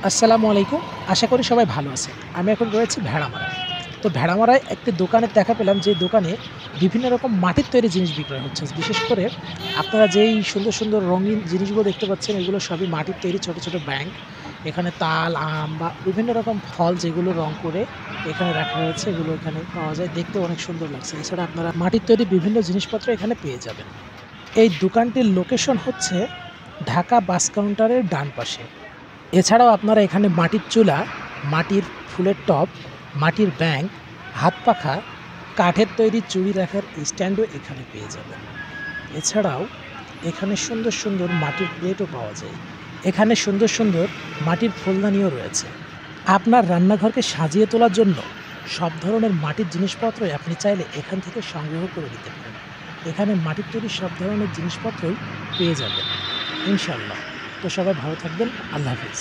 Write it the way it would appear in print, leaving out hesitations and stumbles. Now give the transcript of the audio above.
আসসালামু আলাইকুম। আশা করি সবাই ভালো আছেন। আমি এখন রয়েছি ভেড়ামারায়। তো ভেড়ামারায় একটি দোকানে দেখা পেলাম যে দোকানে বিভিন্ন রকম মাটির তৈরি জিনিস বিক্রয় হচ্ছে। বিশেষ করে আপনারা যেই সুন্দর, সুন্দর রঙিন জিনিসগুলো দেখতে পাচ্ছেন এগুলো সবই মাটির তৈরি ছোট, ছোট ব্যাঙ। এখানে তাল, আম বা বিভিন্ন রকম ফল যেগুলো রং করে এখানে রাখা হয়েছে এগুলো এখানে পাওয়া যায়। দেখতেও অনেক সুন্দর লাগছে। এছাড়া আপনারা মাটির তৈরি বিভিন্ন জিনিসপত্র এখানে পেয়ে যাবেন। এই দোকানটির লোকেশন হচ্ছে ঢাকা বাস কাউন্টারের ডান পাশে। এছাড়াও আপনারা এখানে মাটির চুলা, মাটির ফুলের টব, মাটির ব্যাঙ, হাত পাখা, কাঠের তৈরি চুড়ি রাখার স্ট্যান্ডও এখানে পেয়ে যাবেন। এছাড়াও এখানে সুন্দর, সুন্দর মাটির প্লেটও পাওয়া যায়। এখানে সুন্দর, সুন্দর মাটির ফুলদানিও রয়েছে। আপনার রান্নাঘরকে সাজিয়ে তোলার জন্য সব ধরনের মাটির জিনিসপত্রই আপনি চাইলে এখান থেকে সংগ্রহ করে নিতে পারেন। এখানে মাটির তৈরি সব ধরনের জিনিসপত্রই পেয়ে যাবেন ইনশাআল্লাহ। তো সবাই ভালো থাকবেন। আল্লাহ হাফেজ।